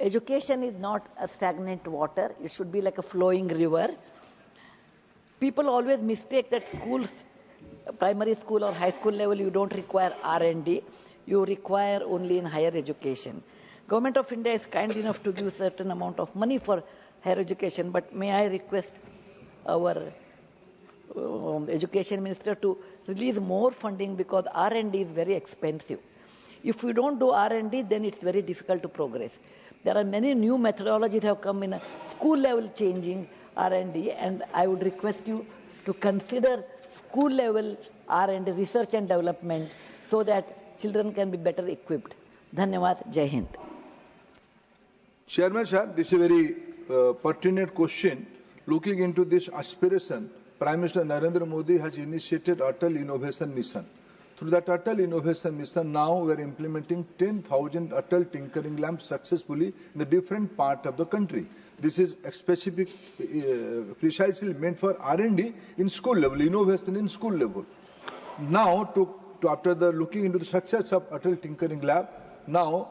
education is not a stagnant water. It should be like a flowing river. People always mistake that schools, primary school or high school level, you don't require R&D. You require only in higher education. Government of India is kind enough to give certain amount of money for higher education, but may I request our education minister to release more funding, because R&D is very expensive. If we don't do R&D, then it's very difficult to progress. There are many new methodologies have come in a school level changing R&D, and I would request you to consider school level R&D, research and development, so that children can be better equipped. Dhanyawad, Jai Hind. Chairman, sir, this is a very pertinent question. Looking into this aspiration, Prime Minister Narendra Modi has initiated Atal Innovation Mission. Through that Atal Innovation Mission, now we are implementing 10,000 Atal Tinkering Labs successfully in the different parts of the country. This is specific, precisely meant for R&D in school level, innovation in school level. Now, after looking into the success of Atal Tinkering Lab, now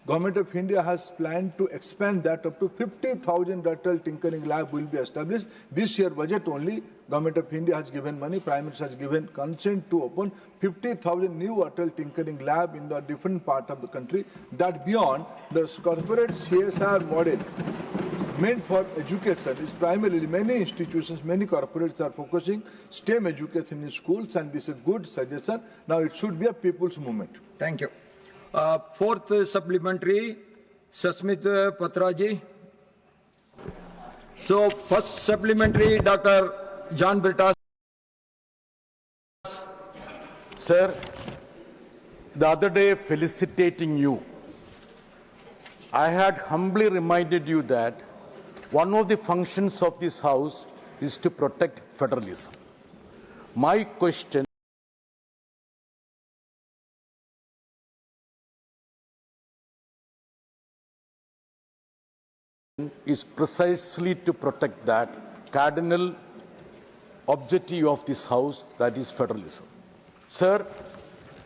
Government of India has planned to expand that up to 50,000 Atal Tinkering Lab will be established. This year budget only, Government of India has given money, Prime Minister has given consent to open 50,000 new Atal Tinkering Lab in the different part of the country. That beyond, the corporate CSR model meant for education is primarily many institutions, many corporates are focusing STEM education in schools, and this is a good suggestion. Now it should be a people's movement. Thank you. Fourth supplementary, Sasmit Patraji. So first supplementary, Dr. John Britas. Sir, the other day felicitating you, I had humbly reminded you that one of the functions of this House is to protect federalism. My question is precisely to protect that cardinal objective of this House, that is federalism. Sir,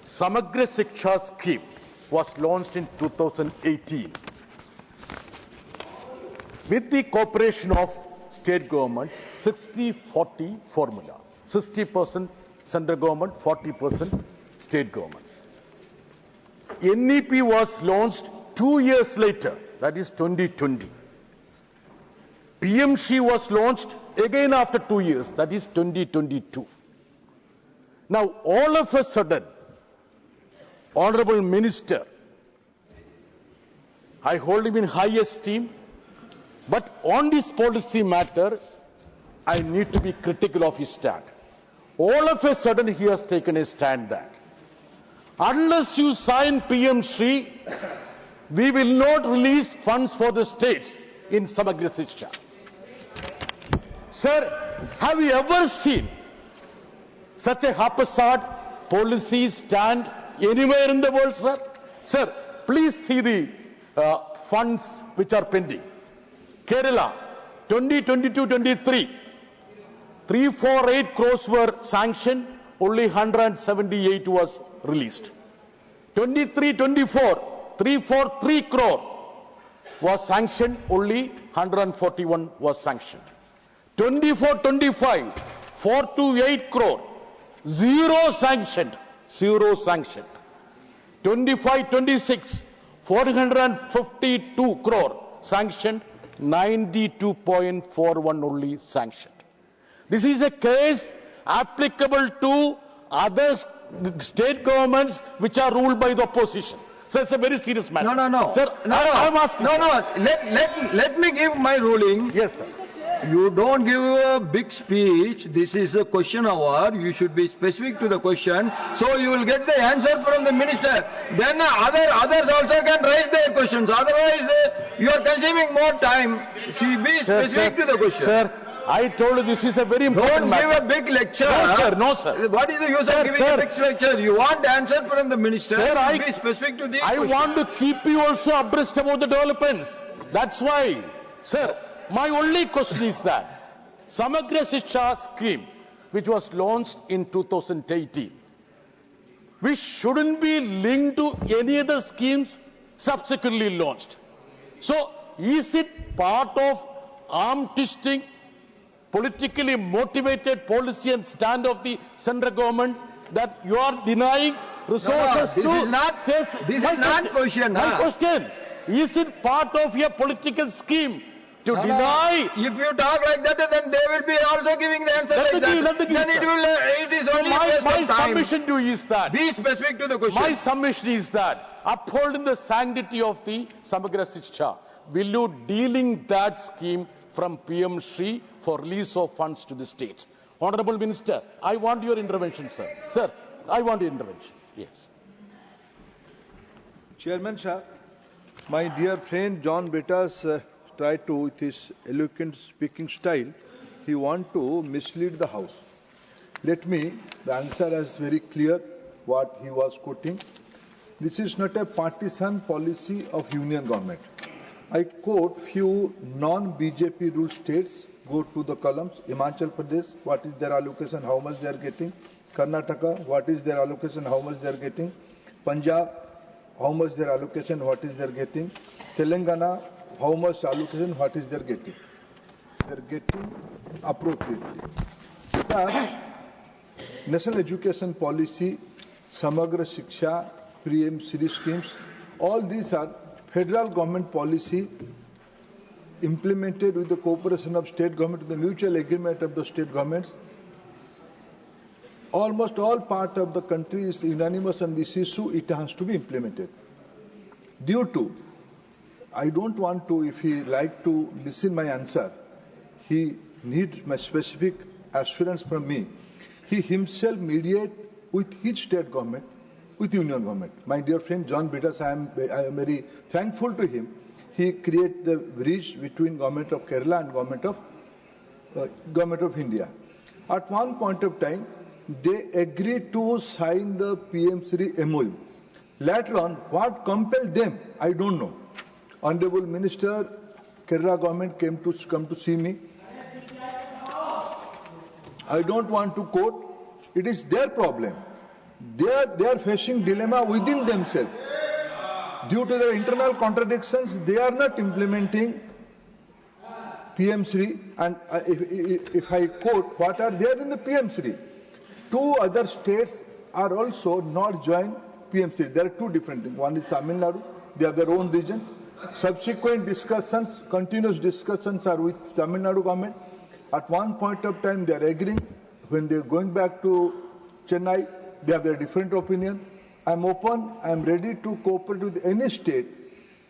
Samagra Shiksha scheme was launched in 2018 with the cooperation of state governments, 60-40 formula. 60% central government, 40% state governments. NEP was launched 2 years later, that is 2020. PMC was launched again after 2 years, that is 2022. Now, all of a sudden, Honorable Minister, I hold him in high esteem, but on this policy matter, I need to be critical of his stand. All of a sudden, he has taken a stand that unless you sign PMC, we will not release funds for the states in Samagra Shiksha. Sir, have you ever seen such a haphazard policy stand anywhere in the world, sir? Sir, please see the funds which are pending. Kerala, 2022-23, 348 crores were sanctioned, only 178 was released. 23-24, 343 crore was sanctioned, only 141 was sanctioned. 24-25, 428 crore, zero sanctioned, zero sanctioned. 25-26, 452 crore sanctioned, 92.41 only sanctioned. This is a case applicable to other state governments which are ruled by the opposition. So it's a very serious matter. No. Sir, I'm asking. Let me give my ruling. Yes, sir. You don't give a big speech. This is a question hour. You should be specific to the question. So you will get the answer from the minister. Then others also can raise their questions. Otherwise, you are consuming more time. So be specific to the question. Sir, I told you this is a very important matter. Don't give a big lecture. No, sir. No, sir. What is the use of giving a big lecture? You want answer from the minister. Sir, be specific to the question. I want to keep you also abreast about the developments. That's why, sir. My only question is that Samagra Shiksha scheme, which was launched in 2018, which shouldn't be linked to any other schemes subsequently launched. So, is it part of arm twisting, politically motivated policy and stand of the central government that you are denying resources this to is not, states? this is not question. My question, is it part of your political scheme to deny? If you talk like that, then they will be also giving the answer like that. Then it is only my submission to you is that. Be specific to the question. My submission is that, upholding the sanctity of the Samagra Shiksha, will you delink that scheme from PM Shri for release of funds to the states? Honorable Minister, I want your intervention, sir. Sir, I want your intervention. Yes. Chairman, sir, my dear friend John Betas tried to, with his eloquent speaking style, he want to mislead the House. Let me, the answer is very clear what he was quoting. This is not a partisan policy of union government. I quote few non-BJP ruled states, go to the columns. Himachal Pradesh, what is their allocation, how much they are getting. Karnataka, what is their allocation, how much they are getting. Punjab, how much their allocation, what is they are getting. Telangana, how much allocation, what is they are getting. They are getting appropriately. Sir, National Education Policy, Samagra Shiksha, PM Shri schemes, all these are federal government policy implemented with the cooperation of state government, with the mutual agreement of the state governments. Almost all part of the country is unanimous on this issue, it has to be implemented. Due to, I don't want to, if he like to listen my answer, he needs my specific assurance from me. He himself mediate with his state government, with union government. My dear friend John Betas, I am very thankful to him. He created the bridge between government of Kerala and government of India. At one point of time, they agreed to sign the PM3 MOU. Later on, what compelled them, I don't know. Honorable Minister, Kerala government came to see me. I don't want to quote. It is their problem. They are facing dilemma within themselves. Due to their internal contradictions, they are not implementing PM3. And if I quote, what are there in the PM3? Two other states are also not joined PM3. There are two different things. One is Tamil Nadu. They have their own regions. Subsequent discussions, continuous discussions are with Tamil Nadu government. At one point of time, they are agreeing. When they are going back to Chennai, they have their different opinion. I am open, I am ready to cooperate with any state,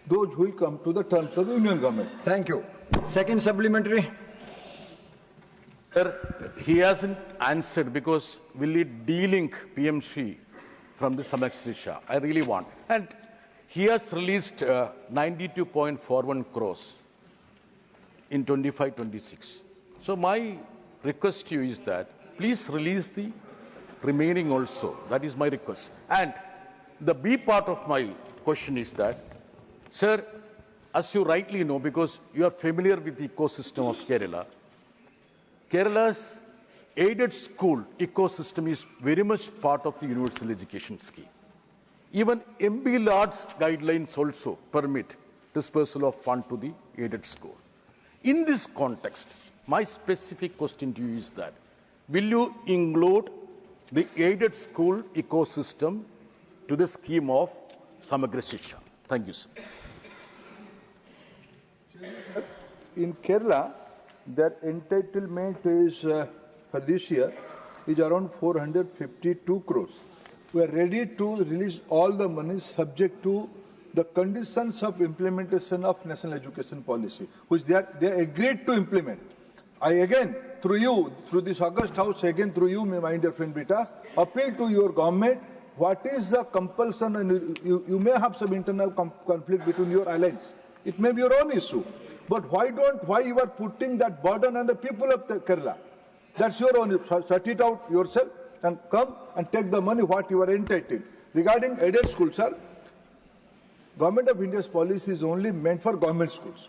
those who will come to the terms of the union government. Thank you. Second supplementary. Sir, he hasn't answered because will it de-link PMC from the Samagra Shah? I really want. And he has released 92.41 crores in 25-26. So my request to you is that please release the remaining also. That is my request. And the B part of my question is that, sir, as you rightly know, because you are familiar with the ecosystem of Kerala, Kerala's aided school ecosystem is very much part of the universal education scheme. Even MB Lord's guidelines also permit dispersal of fund to the aided school. In this context, my specific question to you is that, will you include the aided school ecosystem to the scheme of Samagra Shiksha? Thank you, sir. In Kerala, their entitlement is, for this year, is around 452 crores. We are ready to release all the money subject to the conditions of implementation of national education policy, which they agreed to implement. I again, through you, through this August House, again through you, my dear friend Betas, appeal to your government, what is the compulsion, and you may have some internal conflict between your alliance. It may be your own issue. But why you are putting that burden on the people of Kerala? That's your own issue. Sort it out yourself and come and take the money what you are entitled. Regarding aided schools, sir, Government of India's policy is only meant for government schools.